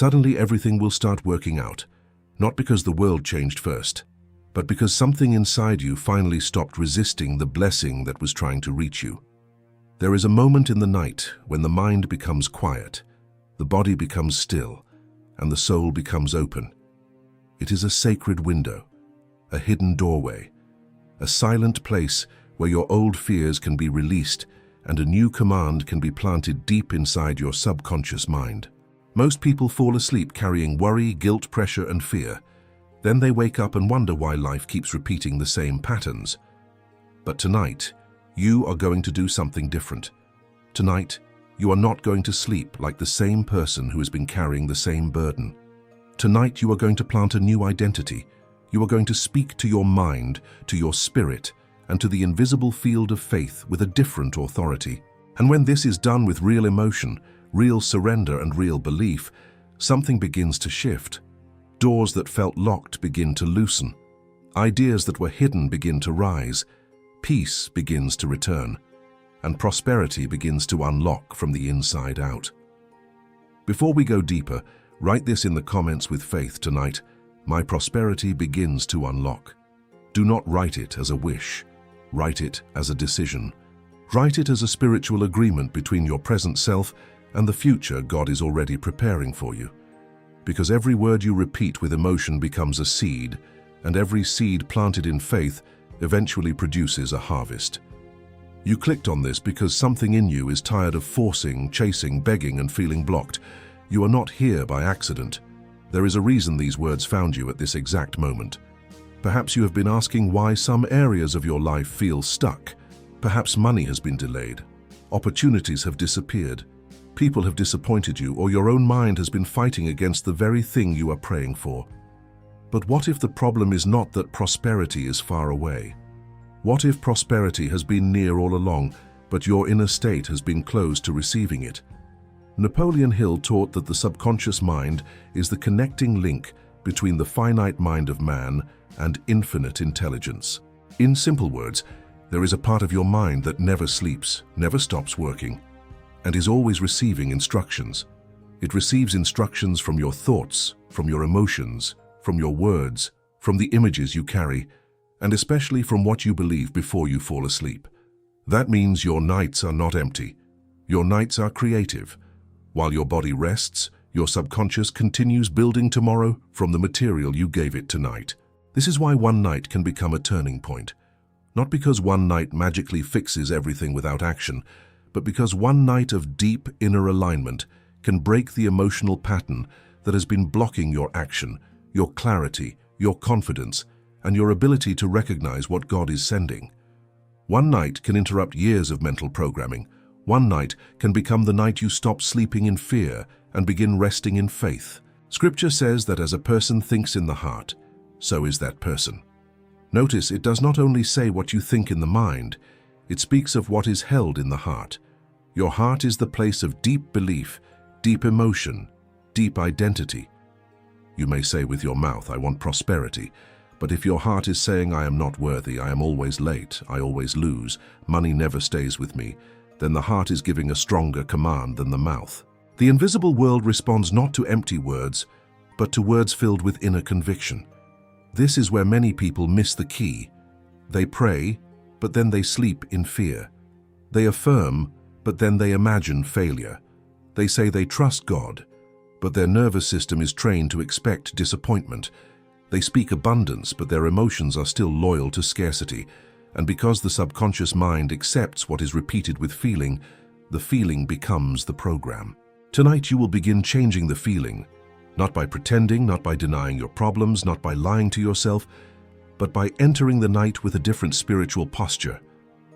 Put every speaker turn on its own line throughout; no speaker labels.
suddenly everything will start working out, not because the world changed first, but because something inside you finally stopped resisting the blessing that was trying to reach you. There is a moment in the night when the mind becomes quiet, the body becomes still, and the soul becomes open. It is a sacred window, a hidden doorway, a silent place where your old fears can be released and a new command can be planted deep inside your subconscious mind. Most people fall asleep carrying worry, guilt, pressure, and fear. Then they wake up and wonder why life keeps repeating the same patterns. But tonight, you are going to do something different. Tonight, you are not going to sleep like the same person who has been carrying the same burden. Tonight, you are going to plant a new identity. You are going to speak to your mind, to your spirit, and to the invisible field of faith with a different authority. And when this is done with real emotion, real surrender, and real belief, something begins to shift. Doors that felt locked begin to loosen. Ideas that were hidden begin to rise. Peace begins to return. And prosperity begins to unlock from the inside out. Before we go deeper, write this in the comments with faith tonight. My prosperity begins to unlock. Do not write it as a wish. Write it as a decision. Write it as a spiritual agreement between your present self and the future God is already preparing for you. Because every word you repeat with emotion becomes a seed, and every seed planted in faith eventually produces a harvest. You clicked on this because something in you is tired of forcing, chasing, begging, and feeling blocked. You are not here by accident. There is a reason these words found you at this exact moment. Perhaps you have been asking why some areas of your life feel stuck. Perhaps money has been delayed. Opportunities have disappeared. People have disappointed you, or your own mind has been fighting against the very thing you are praying for. But what if the problem is not that prosperity is far away? What if prosperity has been near all along, but your inner state has been closed to receiving it? Napoleon Hill taught that the subconscious mind is the connecting link between the finite mind of man and infinite intelligence. In simple words, there is a part of your mind that never sleeps, never stops working, and is always receiving instructions. It receives instructions from your thoughts, from your emotions, from your words, from the images you carry, and especially from what you believe before you fall asleep. That means your nights are not empty. Your nights are creative. While your body rests, your subconscious continues building tomorrow from the material you gave it tonight. This is why one night can become a turning point. Not because one night magically fixes everything without action, but because one night of deep inner alignment can break the emotional pattern that has been blocking your action, your clarity, your confidence, and your ability to recognize what God is sending. One night can interrupt years of mental programming. One night can become the night you stop sleeping in fear and begin resting in faith. Scripture says that as a person thinks in the heart, so is that person. Notice it does not only say what you think in the mind, it speaks of what is held in the heart. Your heart is the place of deep belief, deep emotion, deep identity. You may say with your mouth, I want prosperity, but if your heart is saying, I am not worthy, I am always late, I always lose, money never stays with me, then the heart is giving a stronger command than the mouth. The invisible world responds not to empty words, but to words filled with inner conviction. This is where many people miss the key. They pray, but then they sleep in fear. They affirm, but then they imagine failure. They say they trust God, but their nervous system is trained to expect disappointment. They speak abundance, but their emotions are still loyal to scarcity. And because the subconscious mind accepts what is repeated with feeling, the feeling becomes the program. Tonight you will begin changing the feeling, not by pretending, not by denying your problems, not by lying to yourself, but by entering the night with a different spiritual posture.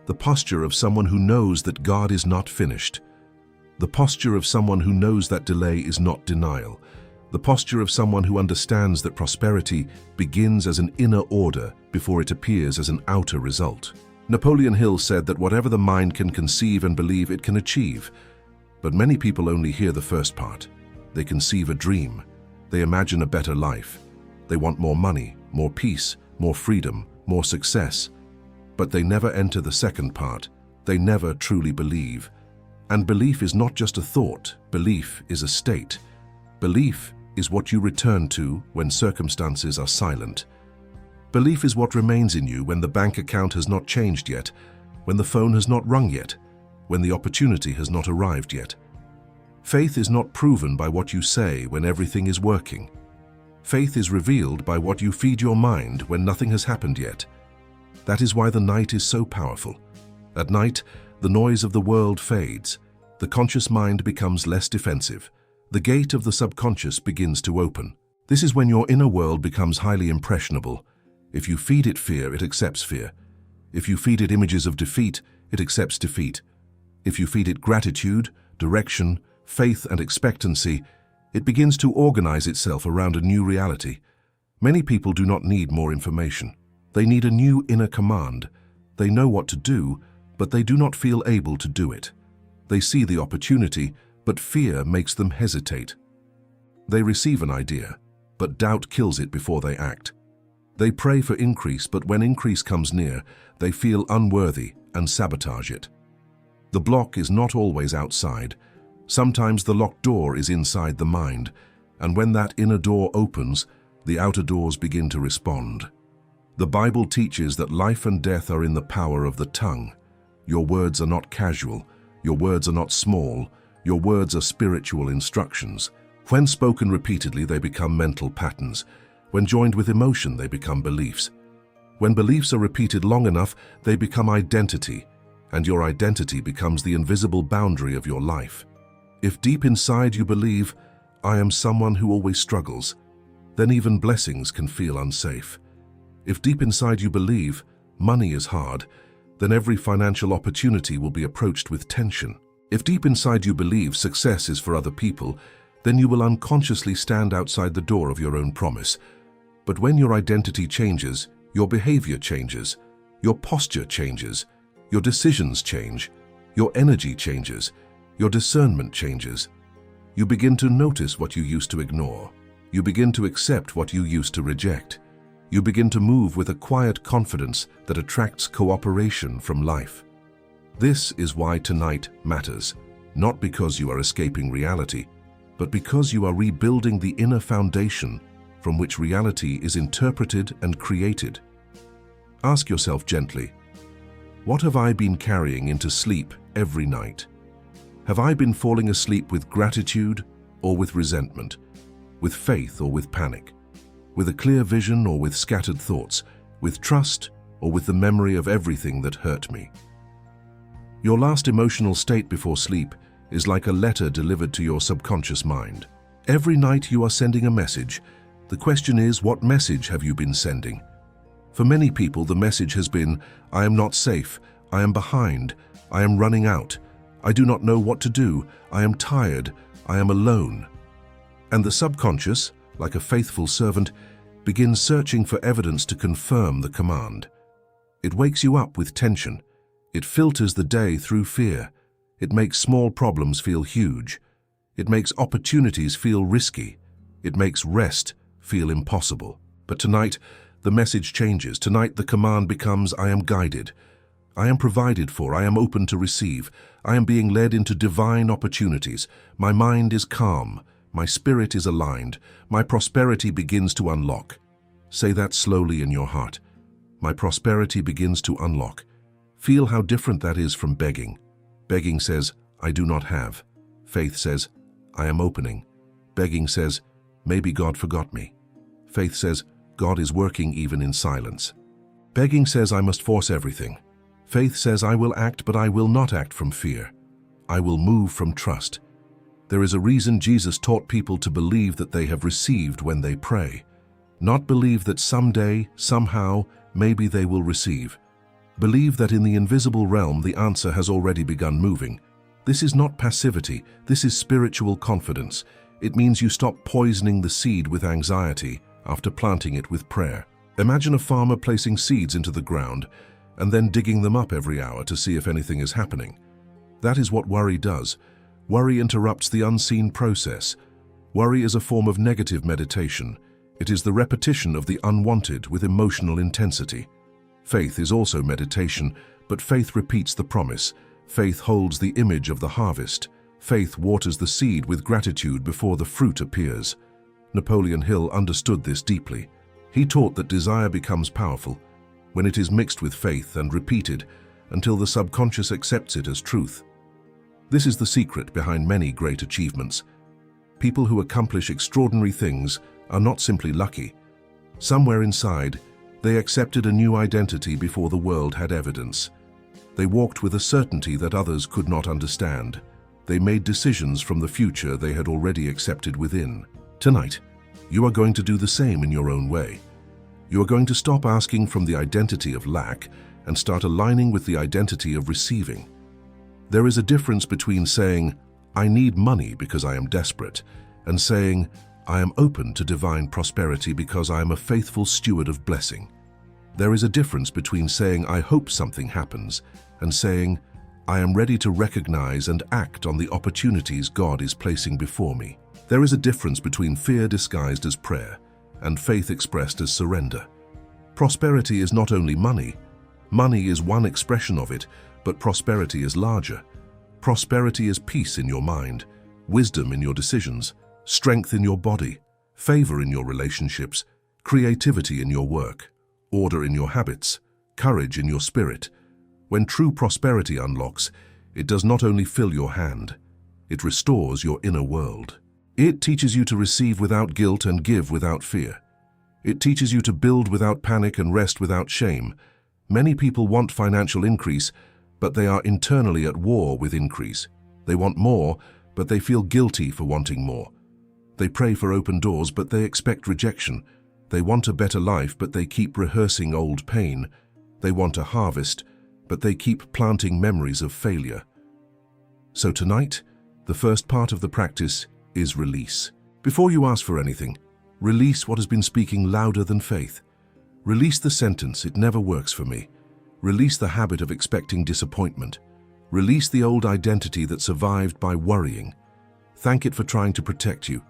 The posture of someone who knows that God is not finished. The posture of someone who knows that delay is not denial. The posture of someone who understands that prosperity begins as an inner order before it appears as an outer result. Napoleon Hill said that whatever the mind can conceive and believe, it can achieve. But many people only hear the first part. They conceive a dream. They imagine a better life. They want more money, more peace, more freedom, more success. But they never enter the second part. They never truly believe. And belief is not just a thought. Belief is a state. Belief is what you return to when circumstances are silent. Belief is what remains in you when the bank account has not changed yet, when the phone has not rung yet, when the opportunity has not arrived yet. Faith is not proven by what you say when everything is working. Faith is revealed by what you feed your mind when nothing has happened yet. That is why the night is so powerful. At night, the noise of the world fades. The conscious mind becomes less defensive. The gate of the subconscious begins to open. This is when your inner world becomes highly impressionable. If you feed it fear, it accepts fear. If you feed it images of defeat, it accepts defeat. If you feed it gratitude, direction, faith, and expectancy, it begins to organize itself around a new reality. Many people do not need more information. They need a new inner command. They know what to do, but they do not feel able to do it. They see the opportunity, but fear makes them hesitate. They receive an idea, but doubt kills it before they act. They pray for increase, but when increase comes near, they feel unworthy and sabotage it. The block is not always outside. Sometimes the locked door is inside the mind, and when that inner door opens, the outer doors begin to respond. The Bible teaches that life and death are in the power of the tongue. Your words are not casual. Your words are not small. Your words are spiritual instructions. When spoken repeatedly, they become mental patterns. When joined with emotion, they become beliefs. When beliefs are repeated long enough, they become identity, and your identity becomes the invisible boundary of your life. If deep inside you believe, I am someone who always struggles, then even blessings can feel unsafe. If deep inside you believe, money is hard, then every financial opportunity will be approached with tension. If deep inside you believe success is for other people, then you will unconsciously stand outside the door of your own promise. But when your identity changes, your behavior changes, your posture changes, your decisions change, your energy changes, your discernment changes. You begin to notice what you used to ignore. You begin to accept what you used to reject. You begin to move with a quiet confidence that attracts cooperation from life. This is why tonight matters, not because you are escaping reality, but because you are rebuilding the inner foundation from which reality is interpreted and created. Ask yourself gently, what have I been carrying into sleep every night? Have I been falling asleep with gratitude or with resentment, with faith or with panic, with a clear vision or with scattered thoughts, with trust or with the memory of everything that hurt me? Your last emotional state before sleep is like a letter delivered to your subconscious mind. Every night you are sending a message. The question is, what message have you been sending? For many people, the message has been, I am not safe, I am behind, I am running out, I do not know what to do, I am tired, I am alone. And the subconscious, like a faithful servant, begins searching for evidence to confirm the command. It wakes you up with tension. It filters the day through fear. It makes small problems feel huge. It makes opportunities feel risky. It makes rest feel impossible. But tonight, the message changes. Tonight, the command becomes, I am guided. I am provided for. I am open to receive. I am being led into divine opportunities. My mind is calm. My spirit is aligned. My prosperity begins to unlock. Say that slowly in your heart. My prosperity begins to unlock. Feel how different that is from begging. Begging says, I do not have. Faith says, I am opening. Begging says, maybe God forgot me. Faith says, God is working even in silence. Begging says, I must force everything. Faith says, I will act, but I will not act from fear. I will move from trust. There is a reason Jesus taught people to believe that they have received when they pray. Not believe that someday, somehow, maybe they will receive. Believe that in the invisible realm the answer has already begun moving. This is not passivity, this is spiritual confidence. It means you stop poisoning the seed with anxiety after planting it with prayer. Imagine a farmer placing seeds into the ground and then digging them up every hour to see if anything is happening. That is what worry does. Worry interrupts the unseen process. Worry is a form of negative meditation. It is the repetition of the unwanted with emotional intensity. Faith is also meditation, but faith repeats the promise. Faith holds the image of the harvest. Faith waters the seed with gratitude before the fruit appears. Napoleon Hill understood this deeply. He taught that desire becomes powerful when it is mixed with faith and repeated until the subconscious accepts it as truth. This is the secret behind many great achievements. People who accomplish extraordinary things are not simply lucky. Somewhere inside, they accepted a new identity before the world had evidence. They walked with a certainty that others could not understand. They made decisions from the future they had already accepted within. Tonight, you are going to do the same in your own way. You are going to stop asking from the identity of lack and start aligning with the identity of receiving. There is a difference between saying, "I need money because I am desperate," and saying, "I am open to divine prosperity because I am a faithful steward of blessing." There is a difference between saying, "I hope something happens," and saying, "I am ready to recognize and act on the opportunities God is placing before me." There is a difference between fear disguised as prayer and faith expressed as surrender. Prosperity is not only money. Money is one expression of it, but prosperity is larger. Prosperity is peace in your mind, wisdom in your decisions, strength in your body, favor in your relationships, creativity in your work, order in your habits, courage in your spirit. When true prosperity unlocks, it does not only fill your hand, it restores your inner world. It teaches you to receive without guilt and give without fear. It teaches you to build without panic and rest without shame. Many people want financial increase, but they are internally at war with increase. They want more, but they feel guilty for wanting more. They pray for open doors, but they expect rejection. They want a better life, but they keep rehearsing old pain. They want a harvest, but they keep planting memories of failure. So tonight, the first part of the practice is release. Before you ask for anything, release what has been speaking louder than faith. Release the sentence, "It never works for me." Release the habit of expecting disappointment. Release the old identity that survived by worrying. Thank it for trying to protect you,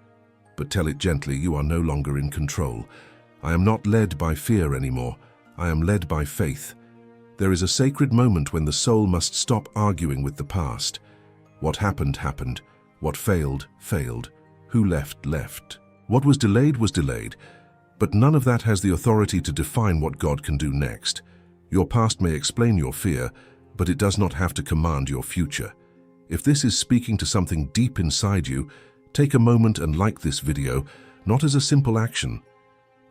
but tell it gently, "You are no longer in control. I am not led by fear anymore. I am led by faith." There is a sacred moment when the soul must stop arguing with the past. What happened, happened. What failed, failed. Who left, left. What was delayed, but none of that has the authority to define what God can do next. Your past may explain your fear, but it does not have to command your future. If this is speaking to something deep inside you, take a moment and like this video, not as a simple action,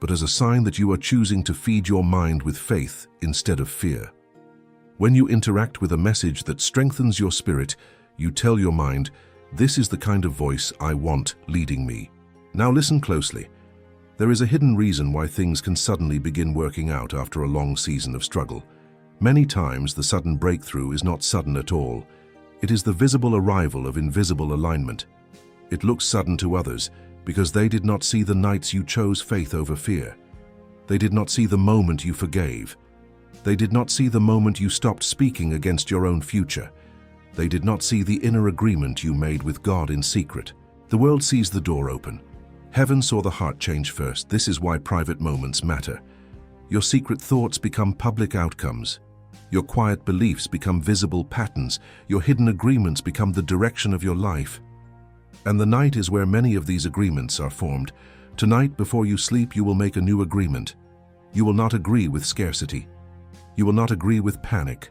but as a sign that you are choosing to feed your mind with faith instead of fear. When you interact with a message that strengthens your spirit, you tell your mind, "This is the kind of voice I want leading me." Now listen closely. There is a hidden reason why things can suddenly begin working out after a long season of struggle. Many times the sudden breakthrough is not sudden at all. It is the visible arrival of invisible alignment. It looks sudden to others because they did not see the nights you chose faith over fear. They did not see the moment you forgave. They did not see the moment you stopped speaking against your own future. They did not see the inner agreement you made with God in secret. The world sees the door open. Heaven saw the heart change first. This is why private moments matter. Your secret thoughts become public outcomes. Your quiet beliefs become visible patterns. Your hidden agreements become the direction of your life. And the night is where many of these agreements are formed. Tonight, before you sleep, you will make a new agreement. You will not agree with scarcity. You will not agree with panic.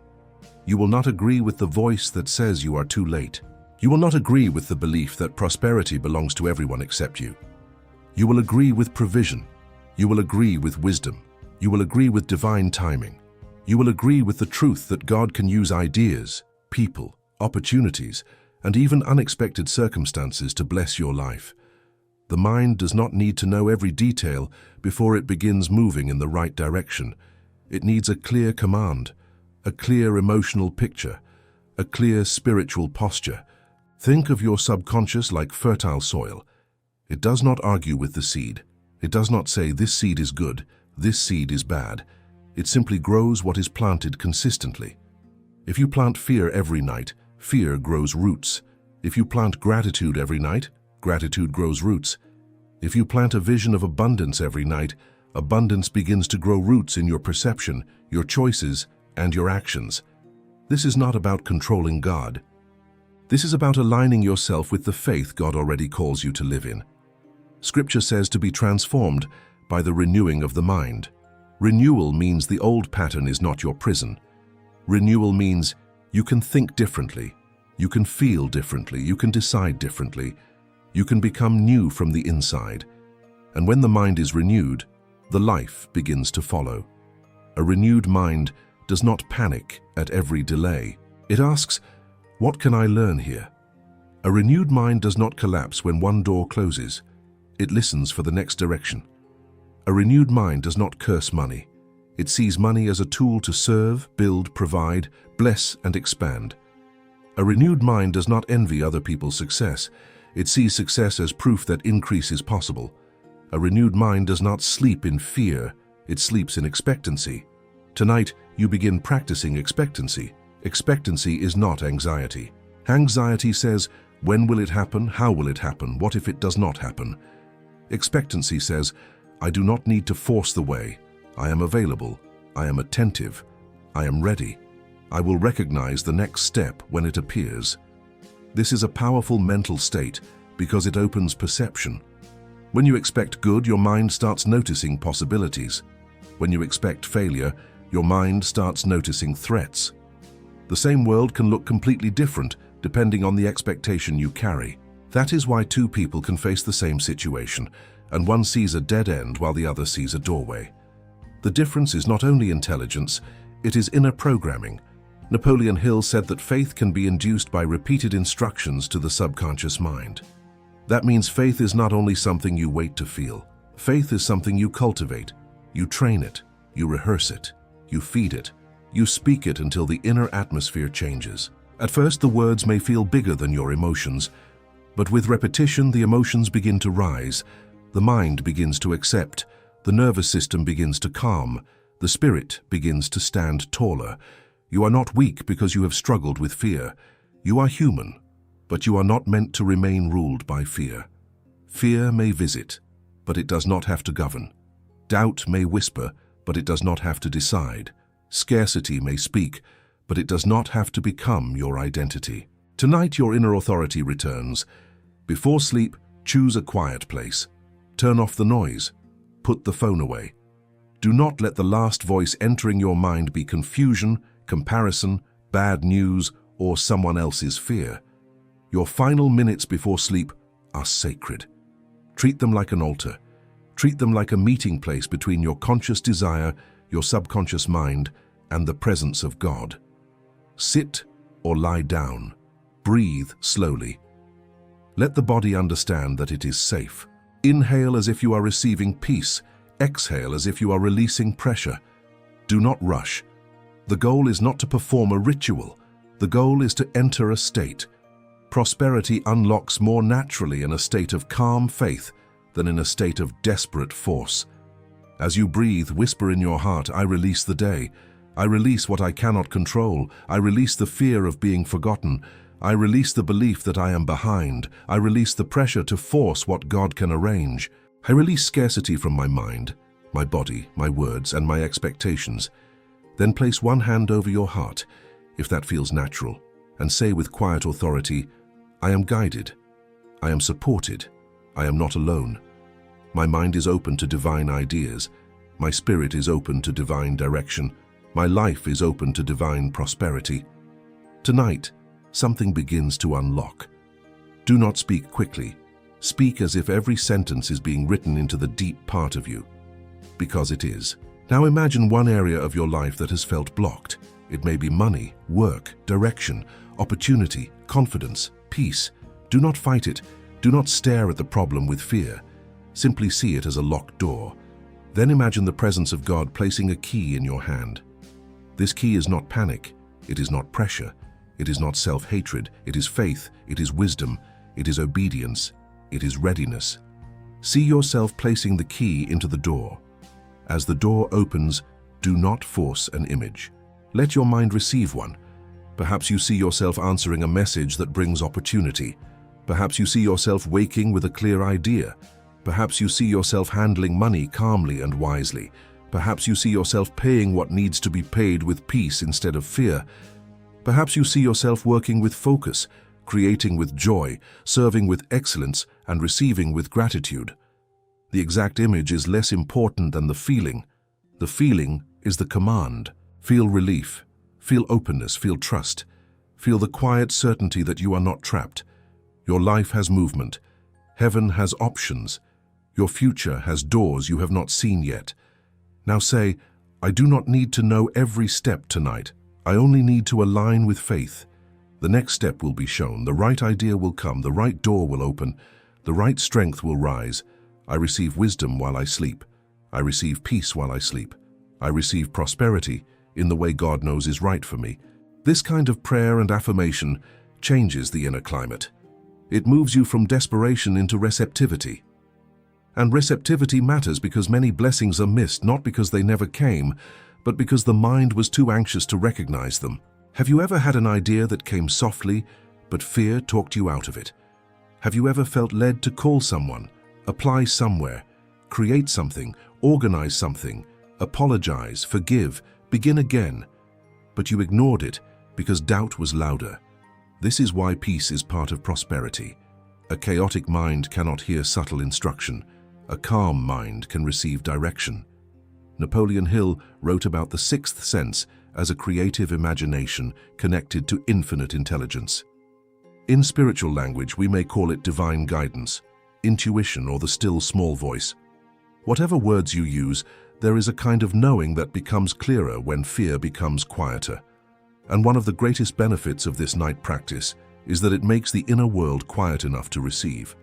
You will not agree with the voice that says you are too late. You will not agree with the belief that prosperity belongs to everyone except you. You will agree with provision. You will agree with wisdom. You will agree with divine timing. You will agree with the truth that God can use ideas, people, opportunities, and even unexpected circumstances to bless your life. The mind does not need to know every detail before it begins moving in the right direction. It needs a clear command, a clear emotional picture, a clear spiritual posture. Think of your subconscious like fertile soil. It does not argue with the seed. It does not say, "This seed is good, this seed is bad." It simply grows what is planted consistently. If you plant fear every night, fear grows roots. If you plant gratitude every night, gratitude grows roots. If you plant a vision of abundance every night, abundance begins to grow roots in your perception, your choices, and your actions. This is not about controlling God. This is about aligning yourself with the faith God already calls you to live in. Scripture says to be transformed by the renewing of the mind. Renewal means the old pattern is not your prison. Renewal means you can think differently, you can feel differently, you can decide differently, you can become new from the inside. And when the mind is renewed, the life begins to follow. A renewed mind does not panic at every delay. It asks, what can I learn here? A renewed mind does not collapse when one door closes. It listens for the next direction. A renewed mind does not curse money. It sees money as a tool to serve, build, provide, bless, and expand. A renewed mind does not envy other people's success. It sees success as proof that increase is possible. A renewed mind does not sleep in fear. It sleeps in expectancy. Tonight, you begin practicing expectancy. Expectancy is not anxiety. Anxiety says, when will it happen? How will it happen? What if it does not happen? Expectancy says, I do not need to force the way. I am available. I am attentive. I am ready. I will recognize the next step when it appears. This is a powerful mental state because it opens perception. When you expect good, your mind starts noticing possibilities. When you expect failure, your mind starts noticing threats. The same world can look completely different depending on the expectation you carry. That is why two people can face the same situation, and one sees a dead end while the other sees a doorway. The difference is not only intelligence, it is inner programming. Napoleon Hill said that faith can be induced by repeated instructions to the subconscious mind. That means faith is not only something you wait to feel. Faith is something you cultivate. You train it, you rehearse it, you feed it, you speak it until the inner atmosphere changes. At first, the words may feel bigger than your emotions, but with repetition, the emotions begin to rise, the mind begins to accept, the nervous system begins to calm, the spirit begins to stand taller. You are not weak because you have struggled with fear. You are human, but you are not meant to remain ruled by fear. Fear may visit, but it does not have to govern. Doubt may whisper, but it does not have to decide. Scarcity may speak, but it does not have to become your identity. Tonight, your inner authority returns. Before sleep, choose a quiet place. Turn off the noise. Put the phone away. Do not let the last voice entering your mind be confusion, comparison, bad news, or someone else's fear. Your final minutes before sleep are sacred. Treat them like an altar. Treat them like a meeting place between your conscious desire, your subconscious mind, and the presence of God. Sit or lie down. Breathe slowly. Let the body understand that it is safe. Inhale as if you are receiving peace. Exhale as if you are releasing pressure. Do not rush. The goal is not to perform a ritual. The goal is to enter a state. Prosperity unlocks more naturally in a state of calm faith than in a state of desperate force. As you breathe, whisper in your heart, I release the day. I release what I cannot control. I release the fear of being forgotten. I release the belief that I am behind. I release the pressure to force what God can arrange. I release scarcity from my mind, my body, my words, and my expectations. Then place one hand over your heart, if that feels natural, and say with quiet authority, I am guided. I am supported. I am not alone. My mind is open to divine ideas. My spirit is open to divine direction. My life is open to divine prosperity. Tonight, something begins to unlock. Do not speak quickly. Speak as if every sentence is being written into the deep part of you, because it is. Now imagine one area of your life that has felt blocked. It may be money, work, direction, opportunity, confidence, peace. Do not fight it. Do not stare at the problem with fear. Simply see it as a locked door. Then imagine the presence of God placing a key in your hand. This key is not panic. It is not pressure. It is not self-hatred. It is faith. It is wisdom. It is obedience. It is readiness. See yourself placing the key into the door. As the door opens, do not force an image. Let your mind receive one. Perhaps you see yourself answering a message that brings opportunity. Perhaps you see yourself waking with a clear idea. Perhaps you see yourself handling money calmly and wisely. Perhaps you see yourself paying what needs to be paid with peace instead of fear. Perhaps you see yourself working with focus, creating with joy, serving with excellence, and receiving with gratitude. The exact image is less important than the feeling. The feeling is the command. Feel relief, feel openness, feel trust. Feel the quiet certainty that you are not trapped. Your life has movement. Heaven has options. Your future has doors you have not seen yet. Now say, I do not need to know every step tonight. I only need to align with faith. The next step will be shown. The right idea will come. The right door will open. The right strength will rise. I receive wisdom while I sleep. I receive peace while I sleep. I receive prosperity in the way God knows is right for me. This kind of prayer and affirmation changes the inner climate. It moves you from desperation into receptivity. And receptivity matters because many blessings are missed, not because they never came, but because the mind was too anxious to recognize them. Have you ever had an idea that came softly, but fear talked you out of it? Have you ever felt led to call someone, apply somewhere, create something, organize something, apologize, forgive, begin again, but you ignored it because doubt was louder? This is why peace is part of prosperity. A chaotic mind cannot hear subtle instruction. A calm mind can receive direction. Napoleon Hill wrote about the sixth sense as a creative imagination connected to infinite intelligence. In spiritual language, we may call it divine guidance, intuition, or the still small voice. Whatever words you use, there is a kind of knowing that becomes clearer when fear becomes quieter. And one of the greatest benefits of this night practice is that it makes the inner world quiet enough to receive.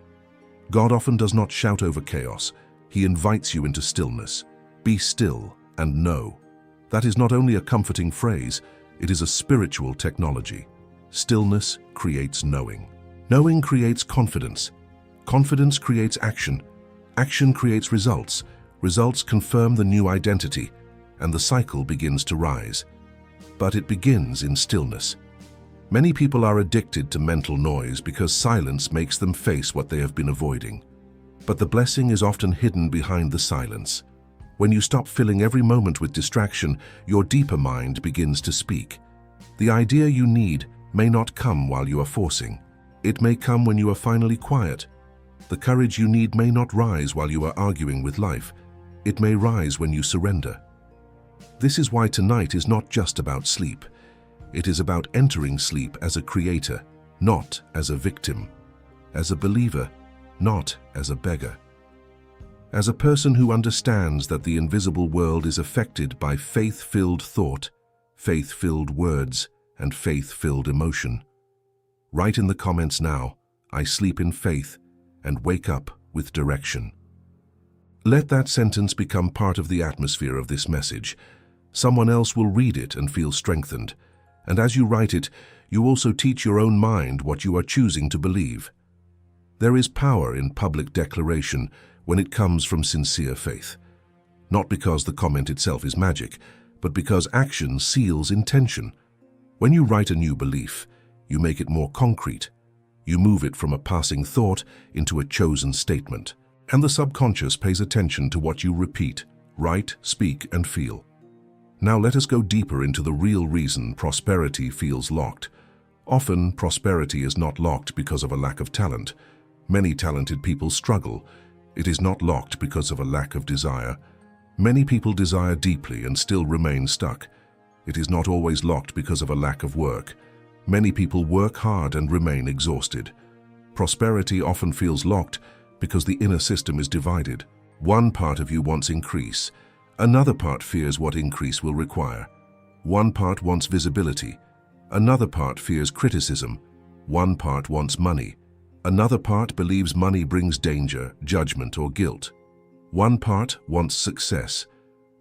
God often does not shout over chaos. He invites you into stillness. Be still and know. That is not only a comforting phrase, it is a spiritual technology. Stillness creates knowing. Knowing creates confidence. Confidence creates action. Action creates results. Results confirm the new identity, and the cycle begins to rise. But it begins in stillness. Many people are addicted to mental noise because silence makes them face what they have been avoiding. But the blessing is often hidden behind the silence. When you stop filling every moment with distraction, your deeper mind begins to speak. The idea you need may not come while you are forcing. It may come when you are finally quiet. The courage you need may not rise while you are arguing with life. It may rise when you surrender. This is why tonight is not just about sleep. It is about entering sleep as a creator, not as a victim, as a believer, not as a beggar. As a person who understands that the invisible world is affected by faith-filled thought, faith-filled words, and faith-filled emotion. Write in the comments now, I sleep in faith and wake up with direction. Let that sentence become part of the atmosphere of this message. Someone else will read it and feel strengthened. And as you write it, you also teach your own mind what you are choosing to believe. There is power in public declaration when it comes from sincere faith. Not because the comment itself is magic, but because action seals intention. When you write a new belief, you make it more concrete. You move it from a passing thought into a chosen statement. And the subconscious pays attention to what you repeat, write, speak, and feel. Now let us go deeper into the real reason prosperity feels locked. Often, prosperity is not locked because of a lack of talent. Many talented people struggle. It is not locked because of a lack of desire. Many people desire deeply and still remain stuck. It is not always locked because of a lack of work. Many people work hard and remain exhausted. Prosperity often feels locked because the inner system is divided. One part of you wants increase. Another part fears what increase will require. One part wants visibility. Another part fears criticism. One part wants money. Another part believes money brings danger, judgment, or guilt. One part wants success.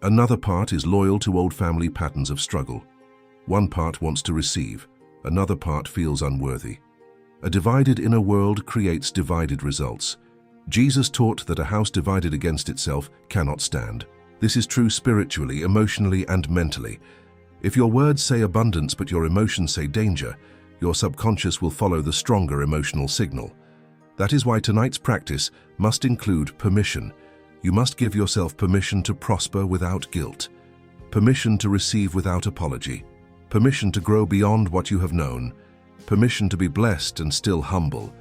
Another part is loyal to old family patterns of struggle. One part wants to receive. Another part feels unworthy. A divided inner world creates divided results. Jesus taught that a house divided against itself cannot stand. This is true spiritually, emotionally, and mentally. If your words say abundance but your emotions say danger, your subconscious will follow the stronger emotional signal. That is why tonight's practice must include permission. You must give yourself permission to prosper without guilt, permission to receive without apology, permission to grow beyond what you have known, permission to be blessed and still humble,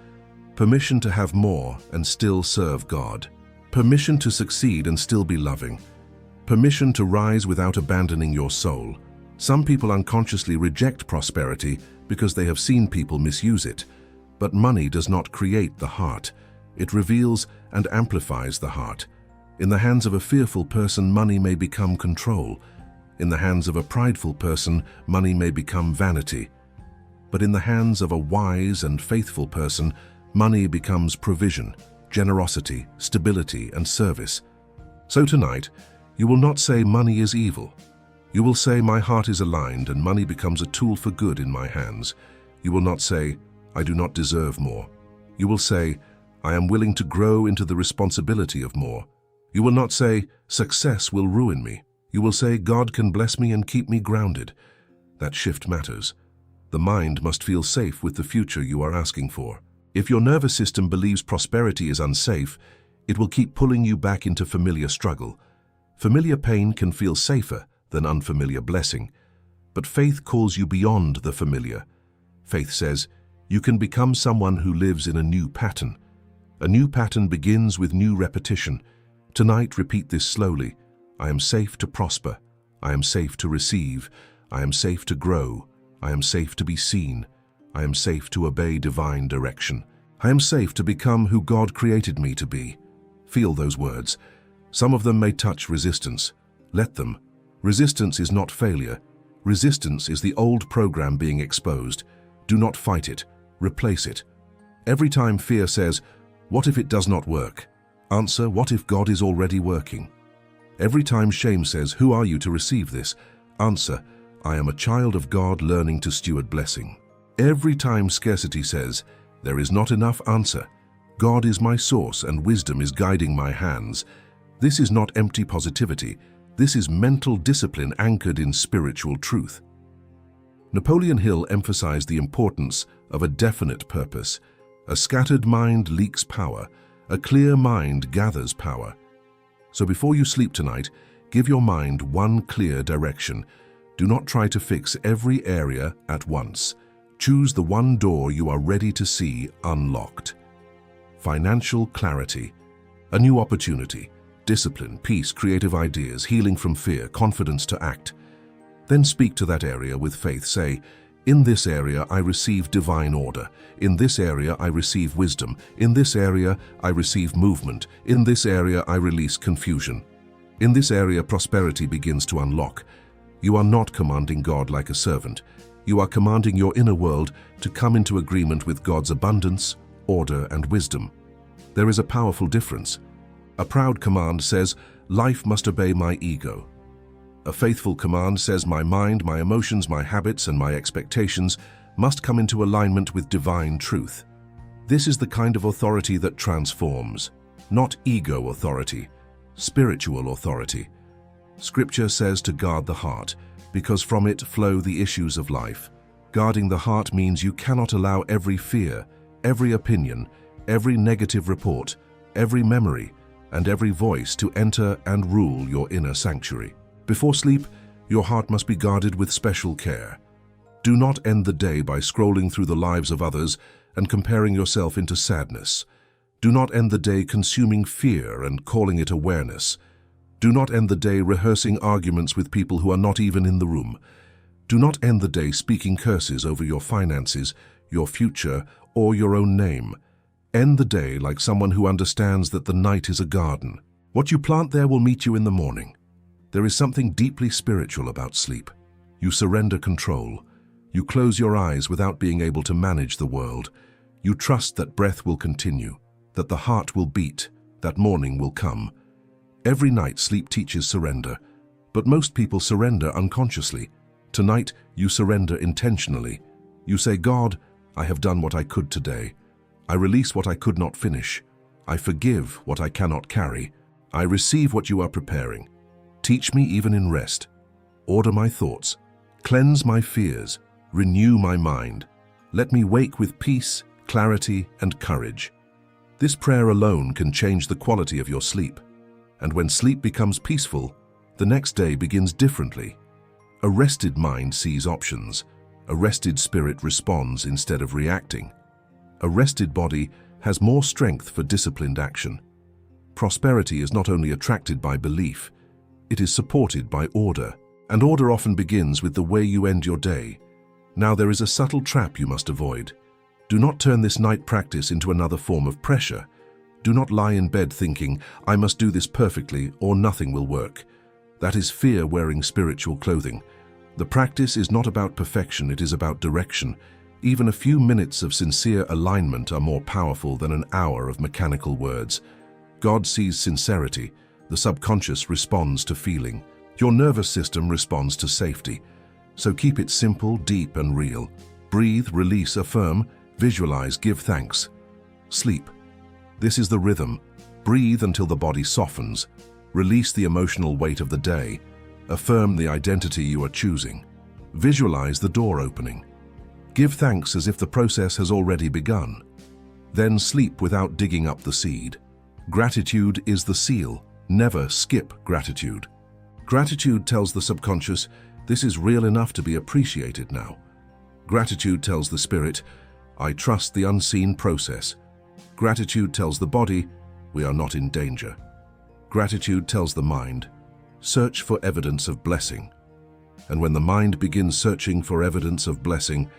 permission to have more and still serve God, permission to succeed and still be loving, permission to rise without abandoning your soul. Some people unconsciously reject prosperity because they have seen people misuse it. But money does not create the heart. It reveals and amplifies the heart. In the hands of a fearful person, money may become control. In the hands of a prideful person, money may become vanity. But in the hands of a wise and faithful person, money becomes provision, generosity, stability, and service. So tonight, you will not say money is evil. You will say my heart is aligned and money becomes a tool for good in my hands. You will not say, I do not deserve more. You will say, I am willing to grow into the responsibility of more. You will not say, success will ruin me. You will say, God can bless me and keep me grounded. That shift matters. The mind must feel safe with the future you are asking for. If your nervous system believes prosperity is unsafe, it will keep pulling you back into familiar struggle. Familiar pain can feel safer than unfamiliar blessing. But faith calls you beyond the familiar. Faith says, you can become someone who lives in a new pattern. A new pattern begins with new repetition. Tonight, repeat this slowly. I am safe to prosper. I am safe to receive. I am safe to grow. I am safe to be seen. I am safe to obey divine direction. I am safe to become who God created me to be. Feel those words. Some of them may touch resistance. Let them. Resistance is not failure. Resistance is the old program being exposed. Do not fight it. Replace it. Every time fear says, what if it does not work? Answer, what if God is already working? Every time shame says, who are you to receive this? Answer, I am a child of God learning to steward blessing. Every time scarcity says, there is not enough, answer, God is my source and wisdom is guiding my hands. This is not empty positivity. This is mental discipline anchored in spiritual truth. Napoleon Hill emphasized the importance of a definite purpose. A scattered mind leaks power. A clear mind gathers power. So before you sleep tonight, give your mind one clear direction. Do not try to fix every area at once. Choose the one door you are ready to see unlocked. Financial clarity. A new opportunity. Discipline, peace, creative ideas, healing from fear, confidence to act. Then speak to that area with faith. Say, in this area I receive divine order. In this area I receive wisdom. In this area I receive movement. In this area I release confusion. In this area prosperity begins to unlock. You are not commanding God like a servant. You are commanding your inner world to come into agreement with God's abundance, order, and wisdom. There is a powerful difference. A proud command says, life must obey my ego. A faithful command says my mind, my emotions, my habits, and my expectations must come into alignment with divine truth. This is the kind of authority that transforms, not ego authority, spiritual authority. Scripture says to guard the heart, because from it flow the issues of life. Guarding the heart means you cannot allow every fear, every opinion, every negative report, every memory, and every voice to enter and rule your inner sanctuary. Before sleep, your heart must be guarded with special care. Do not end the day by scrolling through the lives of others and comparing yourself into sadness. Do not end the day consuming fear and calling it awareness. Do not end the day rehearsing arguments with people who are not even in the room. Do not end the day speaking curses over your finances, your future, or your own name. End the day like someone who understands that the night is a garden. What you plant there will meet you in the morning. There is something deeply spiritual about sleep. You surrender control. You close your eyes without being able to manage the world. You trust that breath will continue, that the heart will beat, that morning will come. Every night sleep teaches surrender, but most people surrender unconsciously. Tonight you surrender intentionally. You say, God, I have done what I could today. I release what I could not finish. I forgive what I cannot carry. I receive what you are preparing. Teach me even in rest. Order my thoughts. Cleanse my fears. Renew my mind. Let me wake with peace, clarity, and courage. This prayer alone can change the quality of your sleep. And when sleep becomes peaceful, the next day begins differently. A rested mind sees options. A rested spirit responds instead of reacting. A rested body has more strength for disciplined action. Prosperity is not only attracted by belief, it is supported by order. And order often begins with the way you end your day. Now there is a subtle trap you must avoid. Do not turn this night practice into another form of pressure. Do not lie in bed thinking, I must do this perfectly or nothing will work. That is fear wearing spiritual clothing. The practice is not about perfection, it is about direction. Even a few minutes of sincere alignment are more powerful than an hour of mechanical words. God sees sincerity. The subconscious responds to feeling. Your nervous system responds to safety. So keep it simple, deep, and real. Breathe, release, affirm, visualize, give thanks. Sleep. This is the rhythm. Breathe until the body softens. Release the emotional weight of the day. Affirm the identity you are choosing. Visualize the door opening. Give thanks as if the process has already begun. Then sleep without digging up the seed. Gratitude is the seal. Never skip gratitude. Gratitude tells the subconscious, this is real enough to be appreciated now. Gratitude tells the spirit, I trust the unseen process. Gratitude tells the body, we are not in danger. Gratitude tells the mind, search for evidence of blessing. And when the mind begins searching for evidence of blessing,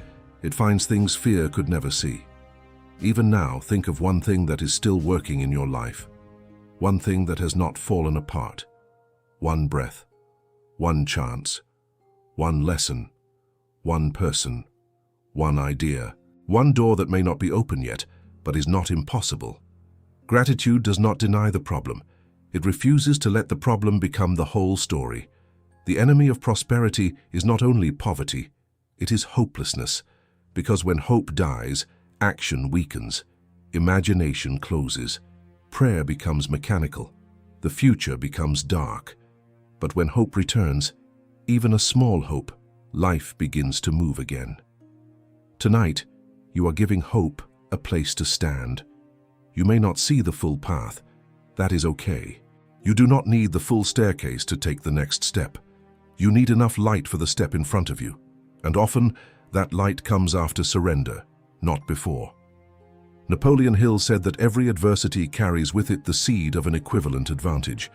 it finds things fear could never see. Even now, think of one thing that is still working in your life. One thing that has not fallen apart. One breath, one chance, one lesson, one person, one idea, one door that may not be open yet, but is not impossible. Gratitude does not deny the problem. It refuses to let the problem become the whole story. The enemy of prosperity is not only poverty, it is hopelessness, because when hope dies, action weakens, imagination closes, prayer becomes mechanical, the future becomes dark. But when hope returns, even a small hope, life begins to move again. Tonight, you are giving hope a place to stand. You may not see the full path. That is okay. You do not need the full staircase to take the next step. You need enough light for the step in front of you. And often, that light comes after surrender, not before. Napoleon Hill said that every adversity carries with it the seed of an equivalent advantage.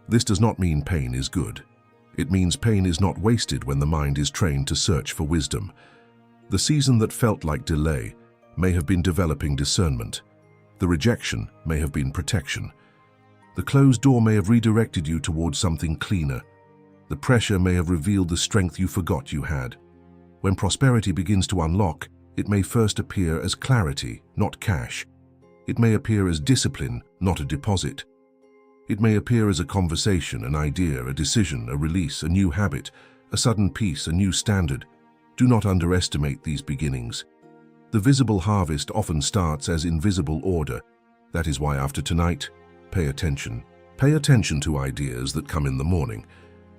This does not mean pain is good. It means pain is not wasted when the mind is trained to search for wisdom. The season that felt like delay may have been developing discernment. The rejection may have been protection. The closed door may have redirected you towards something cleaner. The pressure may have revealed the strength you forgot you had. When prosperity begins to unlock, it may first appear as clarity, not cash. It may appear as discipline, not a deposit. It may appear as a conversation, an idea, a decision, a release, a new habit, a sudden peace, a new standard. Do not underestimate these beginnings. The visible harvest often starts as invisible order. That is why after tonight, pay attention. Pay attention to ideas that come in the morning.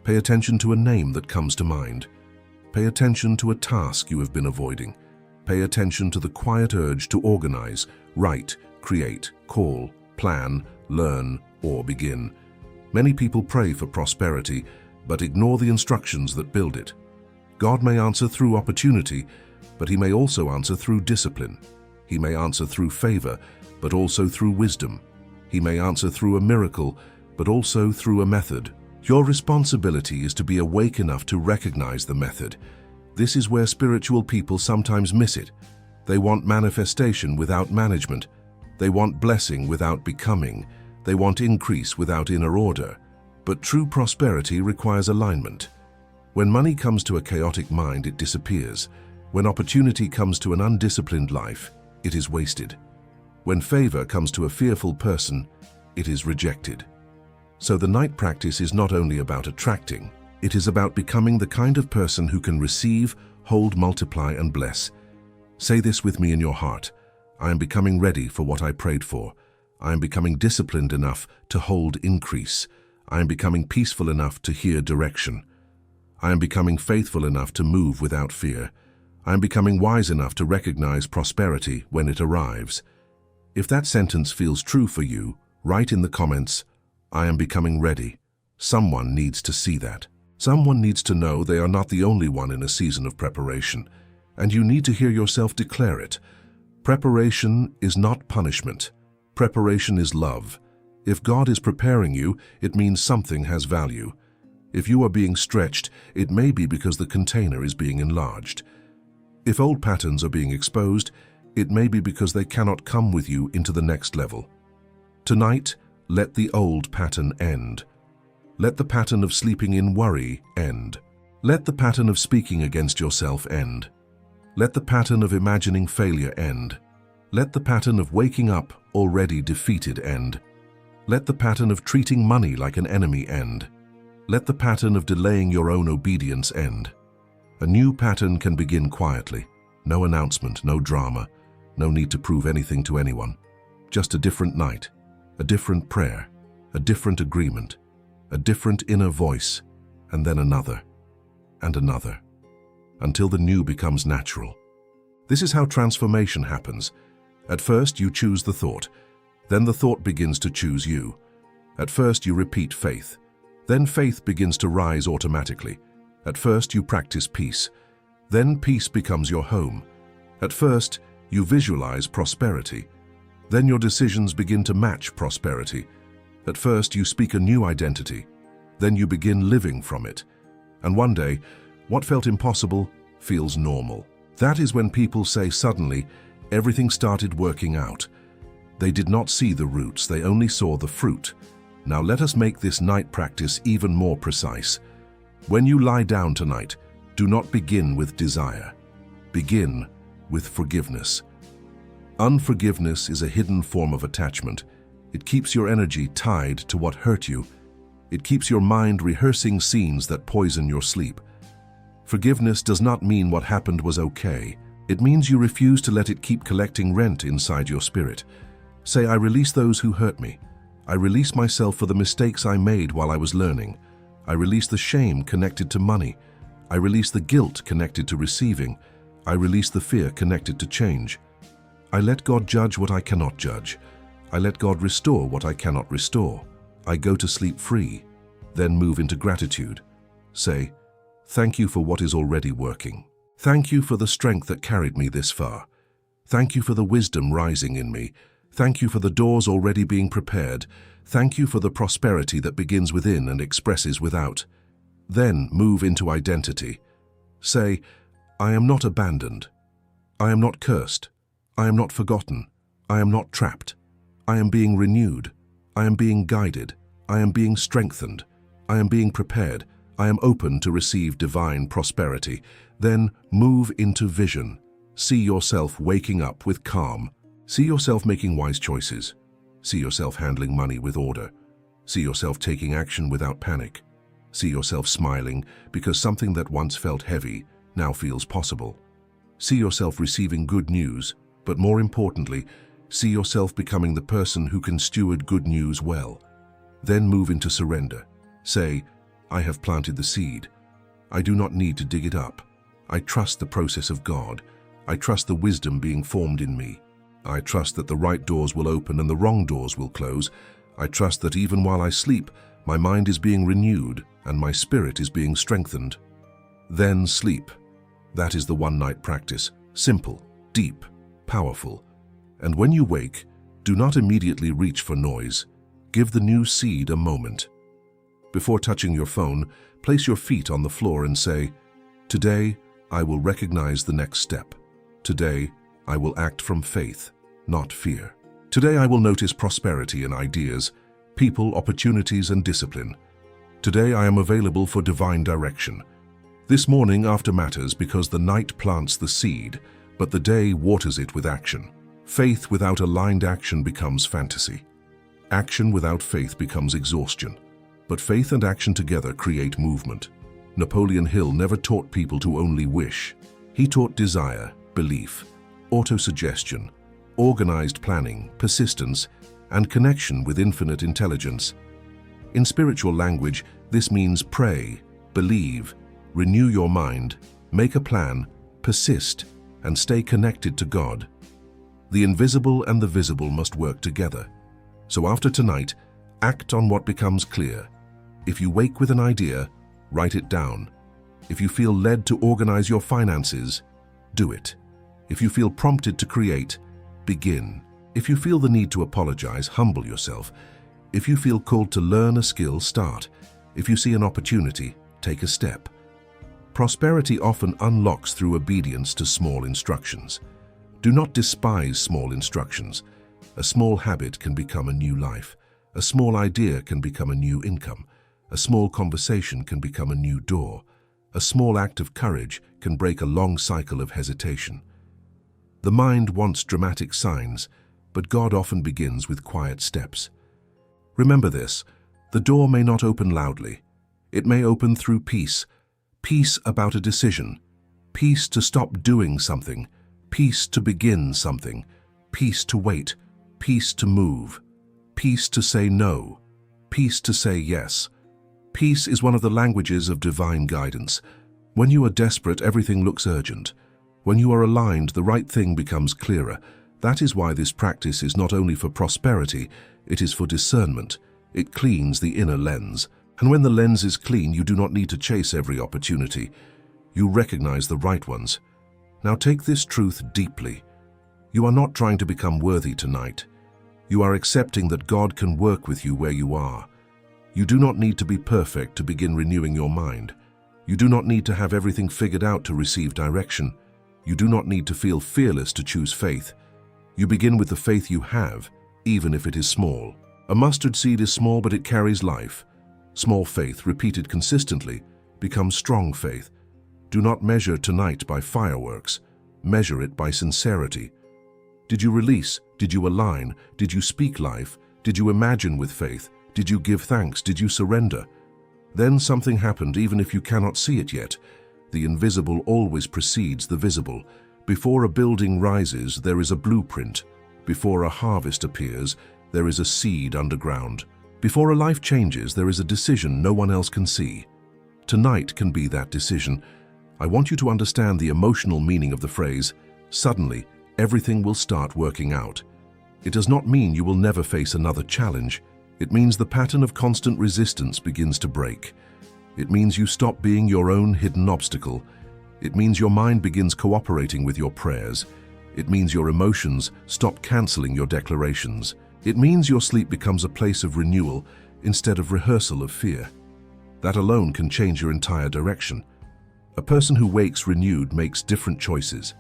Pay attention to a name that comes to mind. Pay attention to a task you have been avoiding. Pay attention to the quiet urge to organize, write, create, call, plan, learn, or begin. Many people pray for prosperity, but ignore the instructions that build it. God may answer through opportunity, but He may also answer through discipline. He may answer through favor, but also through wisdom. He may answer through a miracle, but also through a method. Your responsibility is to be awake enough to recognize the method. This is where spiritual people sometimes miss it. They want manifestation without management. They want blessing without becoming. They want increase without inner order. But true prosperity requires alignment. When money comes to a chaotic mind, it disappears. When opportunity comes to an undisciplined life, it is wasted. When favor comes to a fearful person, it is rejected. So the night practice is not only about attracting, it is about becoming the kind of person who can receive, hold, multiply, and bless. Say this with me in your heart. I am becoming ready for what I prayed for. I am becoming disciplined enough to hold increase. I am becoming peaceful enough to hear direction. I am becoming faithful enough to move without fear. I am becoming wise enough to recognize prosperity when it arrives. If that sentence feels true for you, write in the comments, I am becoming ready. Someone needs to see that. Someone needs to know they are not the only one in a season of preparation. and you need to hear yourself declare it. Preparation is not punishment. Preparation is love. If God is preparing you, it means something has value. If you are being stretched, it may be because the container is being enlarged. If old patterns are being exposed, it may be because they cannot come with you into the next level. Tonight, let the old pattern end. Let the pattern of sleeping in worry end. Let the pattern of speaking against yourself end. Let the pattern of imagining failure end. Let the pattern of waking up already defeated end. Let the pattern of treating money like an enemy end. Let the pattern of delaying your own obedience end. A new pattern can begin quietly. No announcement, no drama, no need to prove anything to anyone. Just a different night, a different prayer, a different agreement, a different inner voice, and then another, and another, until the new becomes natural. This is how transformation happens. At first, you choose the thought. Then the thought begins to choose you. At first, you repeat faith. Then faith begins to rise automatically. At first, you practice peace. Then peace becomes your home. At first, you visualize prosperity. Then your decisions begin to match prosperity. At first, you speak a new identity. Then you begin living from it. And one day, what felt impossible feels normal. That is when people say suddenly, everything started working out. They did not see the roots, they only saw the fruit. Now let us make this night practice even more precise. When you lie down tonight, do not begin with desire. Begin with forgiveness. Unforgiveness is a hidden form of attachment. It keeps your energy tied to what hurt you. It keeps your mind rehearsing scenes that poison your sleep. Forgiveness does not mean what happened was okay. It means you refuse to let it keep collecting rent inside your spirit. Say, I release those who hurt me. I release myself for the mistakes I made while I was learning. I release the shame connected to money. I release the guilt connected to receiving. I release the fear connected to change. I let God judge what I cannot judge. I let God restore what I cannot restore. I go to sleep free, then move into gratitude. Say, thank you for what is already working. Thank you for the strength that carried me this far. Thank you for the wisdom rising in me. Thank you for the doors already being prepared. Thank you for the prosperity that begins within and expresses without. Then move into identity. Say, I am not abandoned. I am not cursed. I am not forgotten. I am not trapped. I am being renewed. I am being guided. I am being strengthened. I am being prepared. I am open to receive divine prosperity. Then move into vision. See yourself waking up with calm. See yourself making wise choices. See yourself handling money with order. See yourself taking action without panic. See yourself smiling because something that once felt heavy now feels possible. See yourself receiving good news, but more importantly, see yourself becoming the person who can steward good news well. Then move into surrender. Say, I have planted the seed. I do not need to dig it up. I trust the process of God. I trust the wisdom being formed in me. I trust that the right doors will open and the wrong doors will close. I trust that even while I sleep, my mind is being renewed and my spirit is being strengthened. Then sleep. That is the one-night practice. Simple, deep, powerful. And when you wake, do not immediately reach for noise. Give the new seed a moment. Before touching your phone, place your feet on the floor and say, today, I will recognize the next step. Today, I will act from faith, not fear. Today, I will notice prosperity in ideas, people, opportunities, and discipline. Today, I am available for divine direction. This morning after matters because the night plants the seed, but the day waters it with action. Faith without aligned action becomes fantasy. Action without faith becomes exhaustion. But faith and action together create movement. Napoleon Hill never taught people to only wish. He taught desire, belief, autosuggestion, organized planning, persistence, and connection with infinite intelligence. In spiritual language, this means pray, believe, renew your mind, make a plan, persist, and stay connected to God. The invisible and the visible must work together. So after tonight, act on what becomes clear. If you wake with an idea, write it down. If you feel led to organize your finances, do it. If you feel prompted to create, begin. If you feel the need to apologize, humble yourself. If you feel called to learn a skill, start. If you see an opportunity, take a step. Prosperity often unlocks through obedience to small instructions. Do not despise small instructions. A small habit can become a new life. A small idea can become a new income. A small conversation can become a new door. A small act of courage can break a long cycle of hesitation. The mind wants dramatic signs, but God often begins with quiet steps. Remember this, the door may not open loudly. It may open through peace. Peace about a decision. Peace to stop doing something. Peace to begin something. Peace to wait. Peace to move. Peace to say no. Peace to say yes. Peace is one of the languages of divine guidance. When you are desperate, everything looks urgent. When you are aligned, the right thing becomes clearer. That is why this practice is not only for prosperity, it is for discernment. It cleans the inner lens. And when the lens is clean, you do not need to chase every opportunity. You recognize the right ones. Now take this truth deeply. You are not trying to become worthy tonight. You are accepting that God can work with you where you are. You do not need to be perfect to begin renewing your mind. You do not need to have everything figured out to receive direction. You do not need to feel fearless to choose faith. You begin with the faith you have, even if it is small. A mustard seed is small, but it carries life. Small faith, repeated consistently, becomes strong faith. Do not measure tonight by fireworks. Measure it by sincerity. Did you release? Did you align? Did you speak life? Did you imagine with faith? Did you give thanks? Did you surrender? Then something happened, even if you cannot see it yet. The invisible always precedes the visible. Before a building rises, there is a blueprint. Before a harvest appears, there is a seed underground. Before a life changes, there is a decision no one else can see. Tonight can be that decision. I want you to understand the emotional meaning of the phrase, suddenly, everything will start working out. It does not mean you will never face another challenge. It means the pattern of constant resistance begins to break. It means you stop being your own hidden obstacle. It means your mind begins cooperating with your prayers. It means your emotions stop canceling your declarations. It means your sleep becomes a place of renewal instead of rehearsal of fear. That alone can change your entire direction. A person who wakes renewed makes different choices.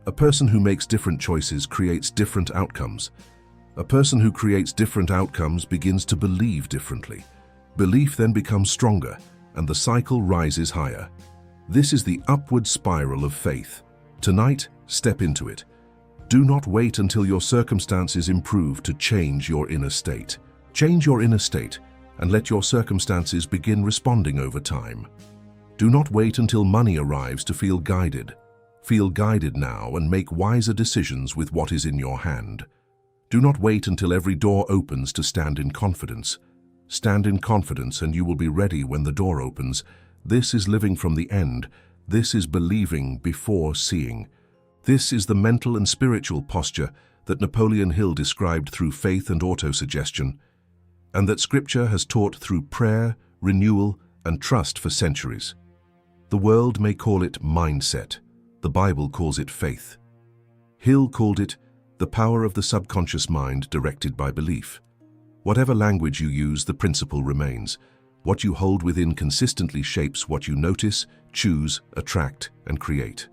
A person who makes different choices creates different outcomes. A person who creates different outcomes begins to believe differently. Belief then becomes stronger, and the cycle rises higher. This is the upward spiral of faith. Tonight, step into it. Do not wait until your circumstances improve to change your inner state. Change your inner state, and let your circumstances begin responding over time. Do not wait until money arrives to feel guided. Feel guided now and make wiser decisions with what is in your hand. Do not wait until every door opens to stand in confidence. Stand in confidence and you will be ready when the door opens. This is living from the end. This is believing before seeing. This is the mental and spiritual posture that Napoleon Hill described through faith and autosuggestion, and that Scripture has taught through prayer, renewal, and trust for centuries. The world may call it mindset. The Bible calls it faith. Hill called it the power of the subconscious mind directed by belief. Whatever language you use, the principle remains. What you hold within consistently shapes what you notice, choose, attract, and create.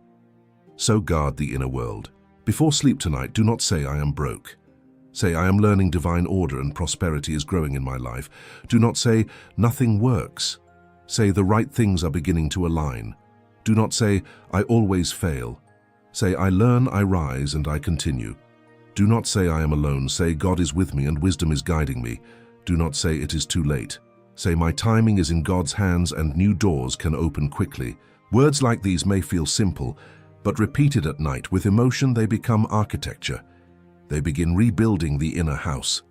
So guard the inner world. Before sleep tonight, do not say, I am broke. Say, I am learning divine order and prosperity is growing in my life. Do not say, nothing works. Say, the right things are beginning to align. Do not say, I always fail. Say, I learn, I rise, and I continue. Do not say, I am alone. Say, God is with me and wisdom is guiding me. Do not say, it is too late. Say, my timing is in God's hands and new doors can open quickly. Words like these may feel simple, but repeated at night with emotion, they become architecture. They begin rebuilding the inner house.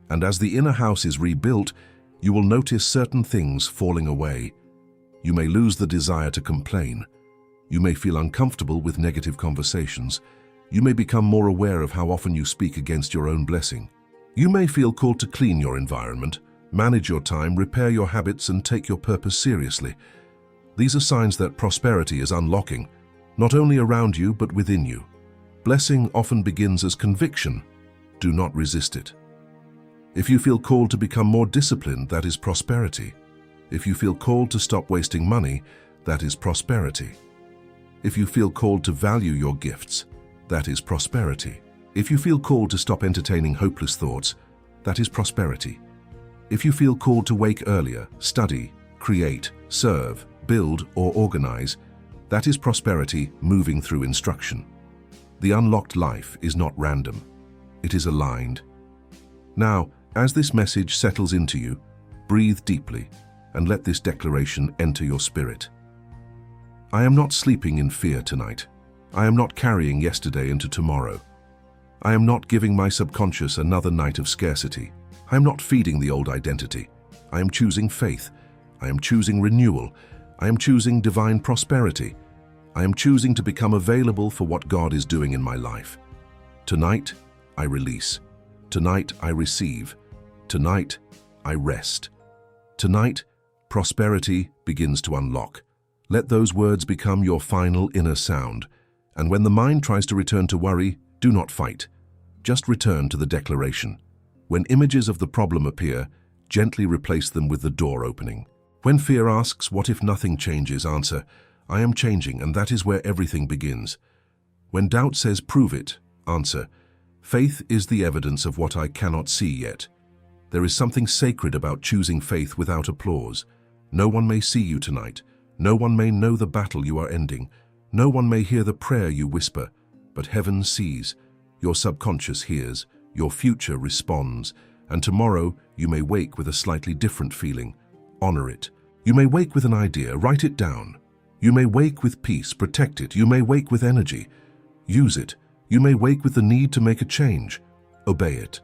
And as the inner house is rebuilt, you will notice certain things falling away. You may lose the desire to complain. You may feel uncomfortable with negative conversations. You may become more aware of how often you speak against your own blessing. You may feel called to clean your environment, manage your time, repair your habits, and take your purpose seriously. These are signs that prosperity is unlocking. not only around you but within you. Blessing often begins as conviction. Do not resist it. If you feel called to become more disciplined, that is prosperity. If you feel called to stop wasting money, that is prosperity. If you feel called to value your gifts, that is prosperity. If you feel called to stop entertaining hopeless thoughts, that is prosperity. If you feel called to wake earlier, study, create, serve, build, or organize, that is prosperity moving through instruction. The unlocked life is not random. It is aligned. Now, as this message settles into you, breathe deeply and let this declaration enter your spirit. I am not sleeping in fear tonight. I am not carrying yesterday into tomorrow. I am not giving my subconscious another night of scarcity. I am not feeding the old identity. I am choosing faith. I am choosing renewal. I am choosing divine prosperity. I am choosing to become available for what God is doing in my life. Tonight, I release. Tonight, I receive. Tonight, I rest. Tonight, prosperity begins to unlock. Let those words become your final inner sound. And when the mind tries to return to worry, do not fight. Just return to the declaration. When images of the problem appear, gently replace them with the door opening. When fear asks, what if nothing changes, answer, I am changing, and that is where everything begins. When doubt says, prove it, answer, faith is the evidence of what I cannot see yet. There is something sacred about choosing faith without applause. No one may see you tonight. No one may know the battle you are ending. No one may hear the prayer you whisper, but heaven sees. Your subconscious hears. Your future responds. And tomorrow you may wake with a slightly different feeling. Honor it. You may wake with an idea. Write it down. You may wake with peace. Protect it. You may wake with energy. Use it. You may wake with the need to make a change. Obey it.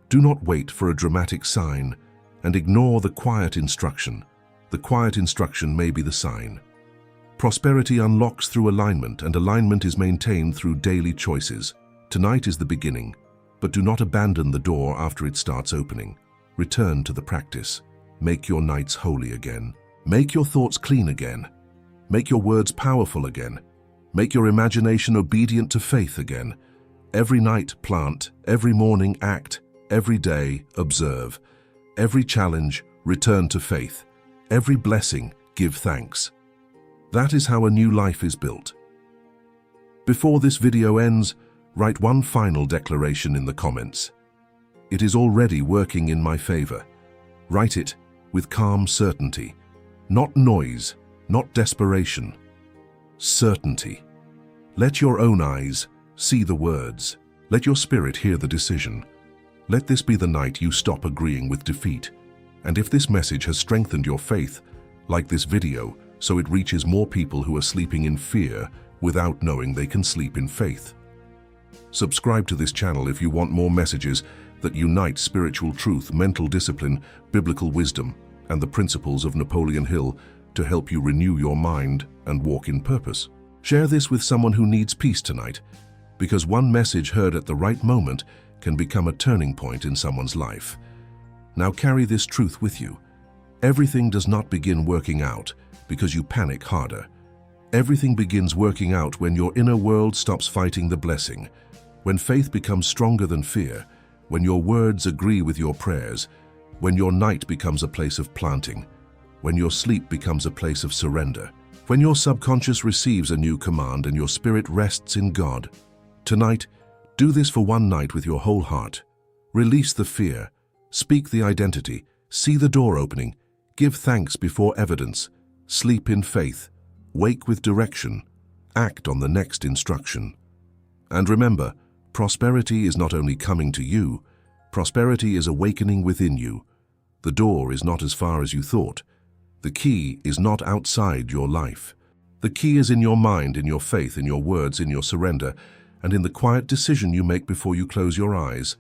Do not wait for a dramatic sign and ignore the quiet instruction. The quiet instruction may be the sign. Prosperity unlocks through alignment, and alignment is maintained through daily choices. Tonight is the beginning, but do not abandon the door after it starts opening. Return to the practice. Make your nights holy again. Make your thoughts clean again. Make your words powerful again. Make your imagination obedient to faith again. Every night, plant. Every morning, act. Every day, observe. Every challenge, return to faith. Every blessing, give thanks. That is how a new life is built. Before this video ends, write one final declaration in the comments. It is already working in my favor. Write it with calm certainty. Not noise, not desperation. Certainty. Let your own eyes see the words. Let your spirit hear the decision. Let this be the night you stop agreeing with defeat. And if this message has strengthened your faith, like this video so it reaches more people who are sleeping in fear without knowing they can sleep in faith. Subscribe to this channel if you want more messages that unite spiritual truth, mental discipline, biblical wisdom, and the principles of Napoleon Hill to help you renew your mind and walk in purpose. Share this with someone who needs peace tonight, because one message heard at the right moment can become a turning point in someone's life. Now carry this truth with you. Everything does not begin working out because you panic harder. Everything begins working out when your inner world stops fighting the blessing, when faith becomes stronger than fear, when your words agree with your prayers, when your night becomes a place of planting, when your sleep becomes a place of surrender, when your subconscious receives a new command and your spirit rests in God. Tonight, do this for one night with your whole heart. Release the fear, speak the identity, see the door opening, give thanks before evidence, sleep in faith, wake with direction, act on the next instruction. And remember, prosperity is not only coming to you, prosperity is awakening within you. The door is not as far as you thought. The key is not outside your life. The key is in your mind, in your faith, in your words, in your surrender, and in the quiet decision you make before you close your eyes.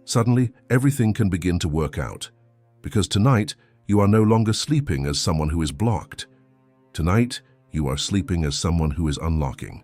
Suddenly, everything can begin to work out, because tonight you are no longer sleeping as someone who is blocked. Tonight, you are sleeping as someone who is unlocking.